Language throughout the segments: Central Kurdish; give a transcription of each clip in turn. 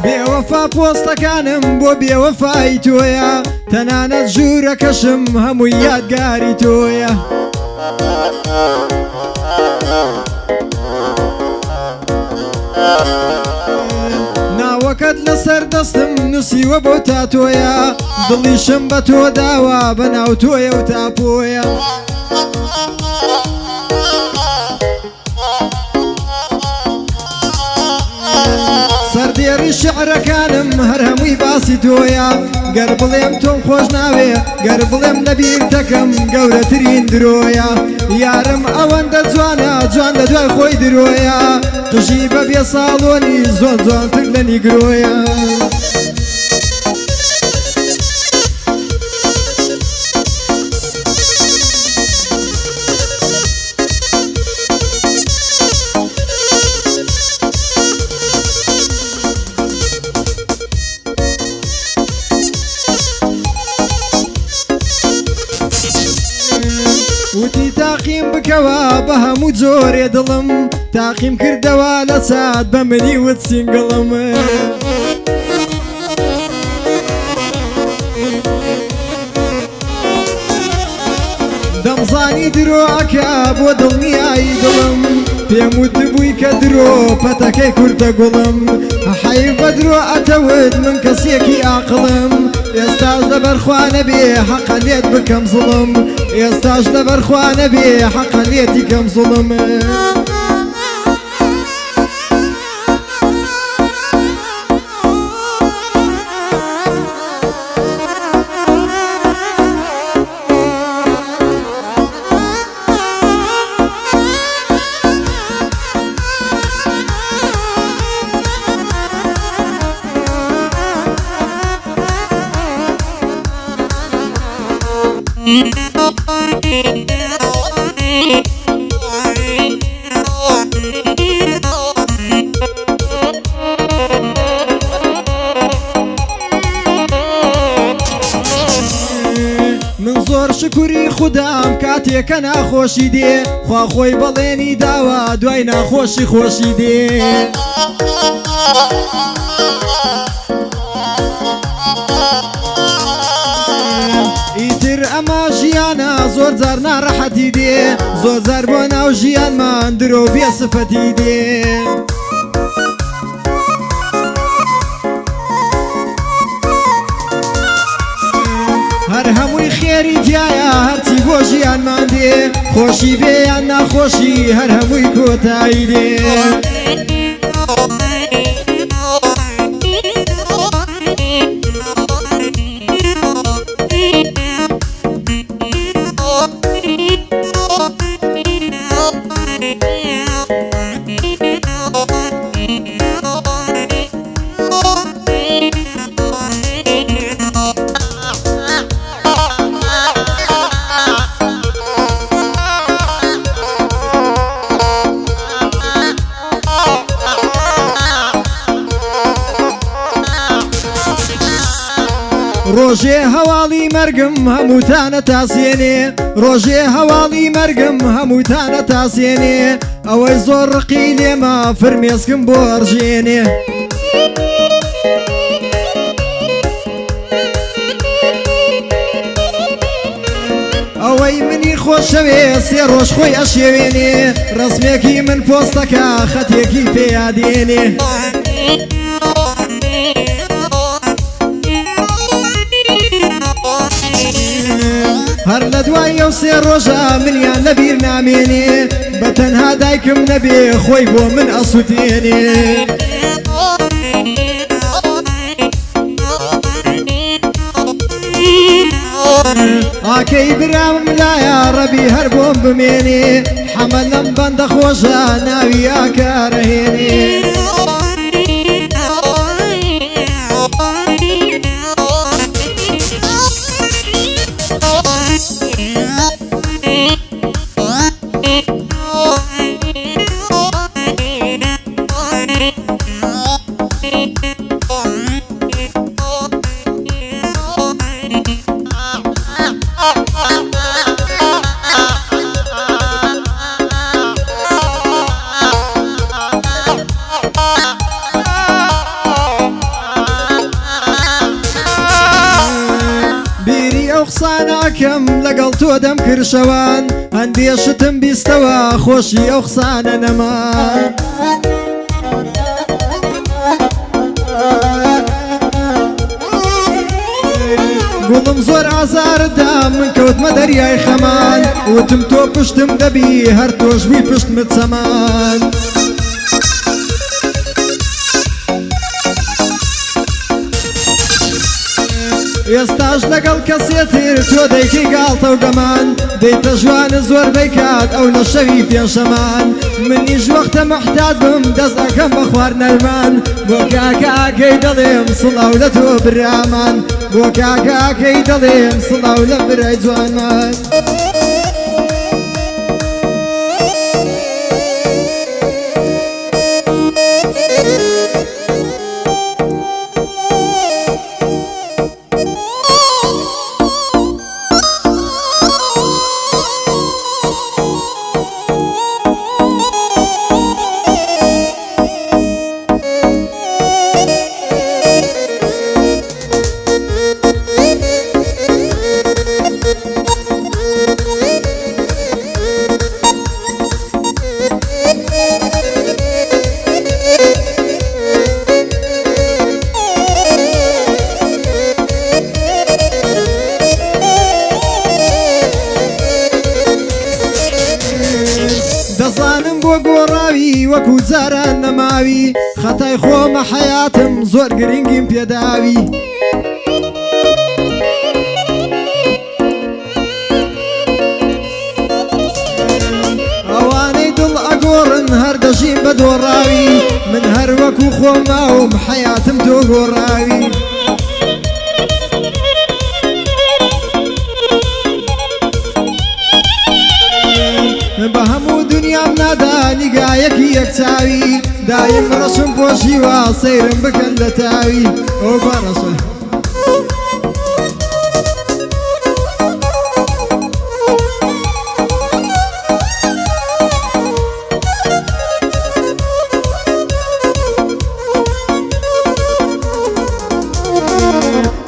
بێوەفا پۆستەکانم بۆ بێوەفای تۆیە تەنانەت ژوورەکەشم هەمووی یادگاری تۆیە ناوەکەت لەسەر دەستم نووسیوە بۆ تاتۆیە دڵیشم بە تۆ داوە بەناو تۆیە و تاپۆیە سەردێڕی شیعرەکانم هەر هەمووی باسی تۆیە گەر بڵێم تۆم خۆش ناوێ گەر بڵێم لەبیر دەکەم گەورەترین درۆیە یارم ئەوەندە جوانە جوان لە دوای خۆی درۆیە قژی بە بێ ساڵۆنی زۆر جوانتر لە نیگرۆیە وتی تاقیم بکەوە بە هەموو جۆرێ دڵم تاقیم کردەوە لە چات بە منی وت سینگڵم دەمزانی درۆعەکە بۆ دڵنیایی دڵم پێم وتبووی کە درۆ پەتەکەی کوردە گوڵم حەیف بە درۆ ئەتەوت من کەسێکی عاقڵم ئێستاش لەبەرخوا نەبێ حەقە لێت بکەم زوڵم ئێستاش لەبەرخوا نەبێ حەقە لێتی کەم زوڵم من زۆر شکوری خودام کاتێکە ناخۆشی دێ خوا خۆی بەڵێنی داوە دوای ناخۆشی خۆشی دێ ئیتر ئەمە ژیانە زۆر جار ناڕەحەتی دێ زۆر جار بۆ ناو ژیانمان درۆ بێ سفەتی دێ هەر هەمووی خێری تایە هەرچی بۆ ژیانمان دێ خۆشی بێ یان ناخۆشی هەر هەمووی کۆتایی دێ ڕۆژێ هەواڵی مەرگم هەمووتانە تاسێنێ ڕۆژێ هەواڵی مەرگم هەمووتانە تاسێنێ ئەوەی زۆر ڕقی لێمە فرمێسکم بۆ ئەڕژێنێ ئەوەی منی خۆشەوێ سێ ڕۆژ خۆی ئەشێوێنێ ڕسمێکی من پۆستەکە خەتێکی پێیادێنێ هەر لە دوای ئەو سێ ڕۆژە منیان لەبیر نامێنێ بە تەنها دایکم نەبێ خۆی بۆ من ئەسووتێنێ ئاکەی برام لایە ڕەبی هەر بۆم بمێنێ حەمە لەم بەندە خۆشە ناوی ئاکارەهێنێ ئەو قساناکەم لەگەڵ تۆ دەم کرشەوان هەندێشتم بیستەوە خۆشی ئەو قسانە نەمان گوڵم زۆر ئازاردا من کەوتمە دەریای خەمان وتم تۆ پشتم دەبی هەر تۆش بووی پشتمت چەمان ئێستاش لەگەڵ کەسێتر تۆ دەیکەی گاڵتە و گەمان دەیتە ژوانە زۆر بەیکات ئەو لە شەوی پێشەمان منیش وەختە مەحتاج بم دەست ئەەکەم بە خوار نەرمان بۆ کاکە ئاکەی دەڵێم سڵاو لە تۆ برامان بۆ کاکە ئاکەی دەڵێم سڵاو لە برای جوانمان دەزانم بۆ گۆڕاوی وەکو جاران نەماوی خەتای خۆمە حەیاتم زۆر گرنگیم پێداوی ئەوانەی دڵ ئەگۆڕن هەر دەژین بە دۆڕاوی من هەر وەکو خۆماوم حەیاتم تۆ گۆڕاوی بە هەموو دنیام نادا نیگایەکی یەکچاوی دایم ڕەشم پۆشیوە سەیرم بکەن لە تاوی ئەو بارەشە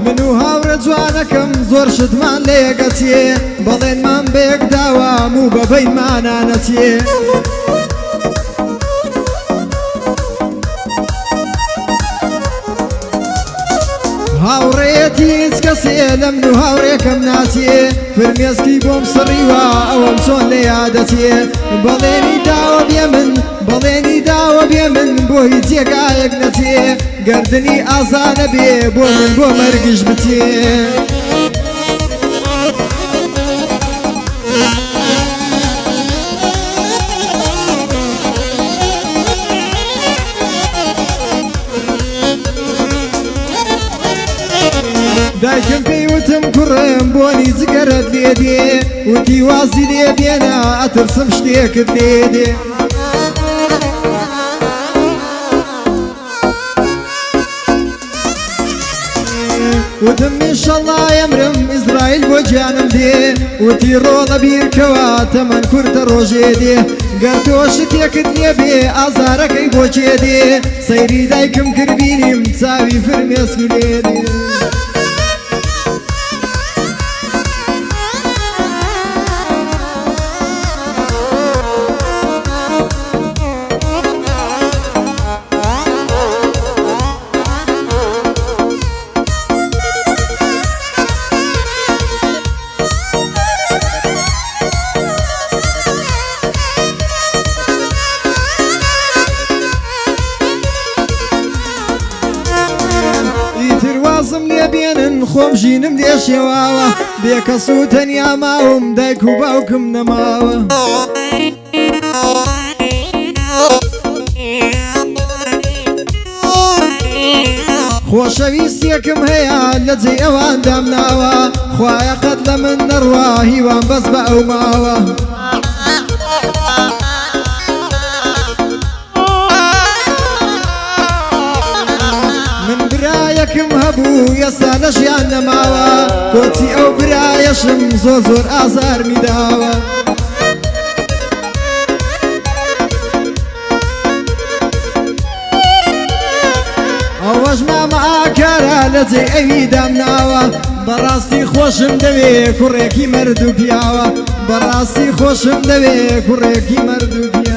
من و هاورە جوانەکەم زۆر شتمان لە یەکەچێ بەڵێنمان بەیەک داوام و بەبەینمانانەچێ هاوڕێیەتی هیچ کەسێ لە من و هاوڕێکەم ناچێ فرمێسکی بۆم سڕیوە ئەوەم چۆن لە یادەچێ بەڵێنی داوە بێ من بەڵێنی داوە بێ من بۆ هیچ جێگایەک نەچێ گەردنی ئازانە بێ بۆ من بۆ مەرگش بچێ دایکم پێی وتم کوڕم بۆنی جگەرت لێ دێ وتی وازی لێ بێنە ئەترسم شتێکت لێ دێ وتم ئینشەڵڵا ئەمرم ئیزراییل بۆ گیانم دێ وتی ڕۆڵە بیرکەوە تەمەن کورتە ڕۆژێ دێ گەر تۆ شتێکت لێ بێ ئازارەکەی بۆ چێ دێ سەیری دایکم کردبینیم چاوی فرمێسکی لێ دێ وازم لێ بێنن خۆم ژینم دێشێواوە بێکەس و تەنیا ماوم دایک و باوکم نەماوە خۆشەویستێکم هەیە لە جێی ئەوان دامناوە خوایە قەت لە من نەڕوا هیوان بەس بە ئەو ماوە برایەکم هەبوو ئێستا لە ژیان نەماوە کۆچی ئەو برایەشم زۆر زۆر ئازار میداوە ئەوەش مامە ئاکارە لە جێ ئەوی دامناوە بەڕاستی خۆشم دەوێ کوڕێکی مەرد و پیاوە بەڕاستی خۆشم دەوێ کوڕێکی مەرد و پیاوە